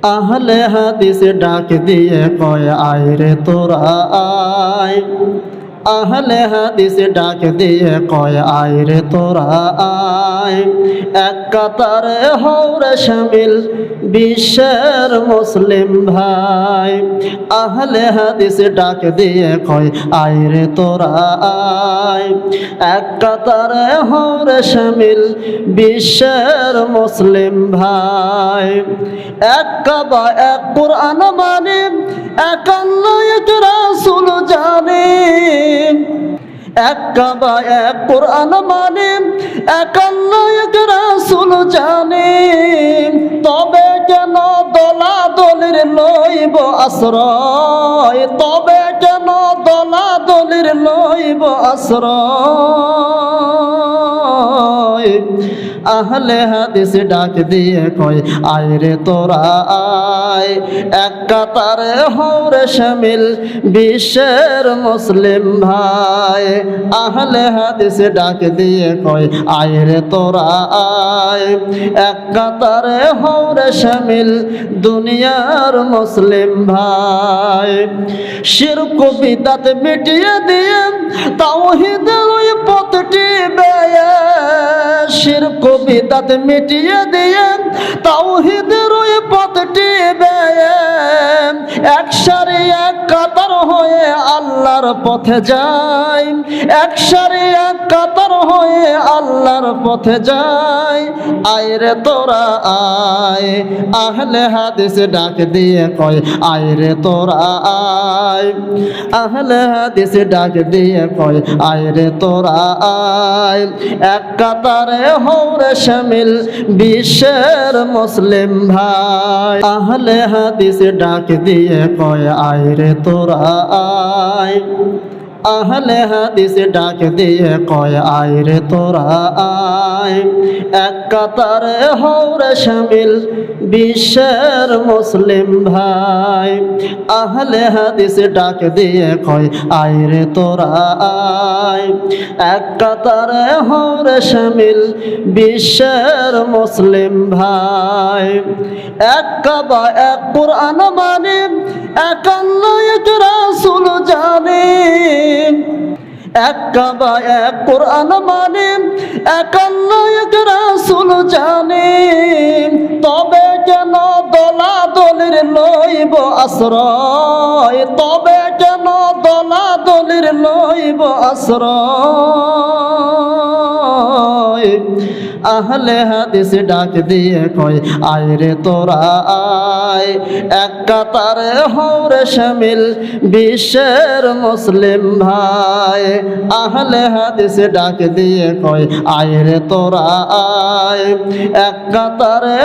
আহলে হাদিস ডাক দিয়ে কয় আয় রে তোরা আয়। আহলে হাদিস ডাক দিয়ে কয় আয় রে তোরা আয়। এক কাতারে হওরে শামিল বিশ্বের মুসলিম ভাই। আহলে হাদিস ডাক দিয়ে কয় আয় রে তোরা আয়। এক কাতারে হওরে শামিল বিশ্বের মুসলিম ভাই। এক কাবা এক কুরআন মানে, এক আল্লাহ এক রাসূল জানে। এক কাবা এক কুরআন মানে, এক আল্লাহ এক রাসূল জানে। তবে কেন দলাদলির লইব আশ্রয়, তবে কেন দলাদলির লইব আশ্রয়। আহলে হাদিস ডাক দিয়ে কয় আয় রে তোরা আয়। এক কাতারে হওরে শামিল বিশ্বের মুসলিম ভাই। আহলে হাদিস ডাক দিয়ে কয় আয় রে তোরা আয়। এক কাতারে হওরে শামিল দুনিয়ার মুসলিম ভাই। শিরক বিদআত মিটিয়ে দিয়ে তাওহীদের ওই পথটি বেয়ে। শিরক বিদআত মিটিয়ে দিয়ে তাওহীদের ওই পথটি বেয়ে। এক সারি এক কাতার হয়ে আল্লাহর পথে যায়। এক সারি এক কাতার হয়ে আল্লাহর পথে যায়। আয় রে তোরা আয়। আহলে হাদিস ডাক দিয়ে কয় আয় রে তোরা আয়। আহলে হাদিস ডাক দিয়ে কয় আয় রে তোরা আয়। এক কাতারে হওরে শামিল বিশ্বের মুসলিম ভাই। আহলে হাদিস ডাক দিয়ে কয় আয় রে তোরা আয়। আহলে হাদিস ডাক দিয়ে কয় আয় রে তোরা আয়। এক কাতারে হওরে শামিল বিশ্বের মুসলিম ভাই। আহলে হাদিস ডাক দিয়ে কয় আয় রে তোরা আয়। এক কাতারে হওরে শামিল বিশ্বের মুসলিম ভাই। এক কাবা এক কুরআন মানে, এক আল্লাহ এক রাসূল জানে। এক কাবা এক কুরআন মানে, এক আল্লাহ এক রাসূল জানে। তবে কেন দলাদলির লইব আশ্রয়, তবে কেন দলাদলির লইব আশ্রয়। আহলে হাদিস ডাক দিয়ে কয় আয় রে তোরা আয়। এক কাতারে হওরে শামিল বিশ্বের মুসলিম ভাই। আহলে হাদিস ডাক দিয়ে কয় আয় রে তোরা আয়। এক কাতারে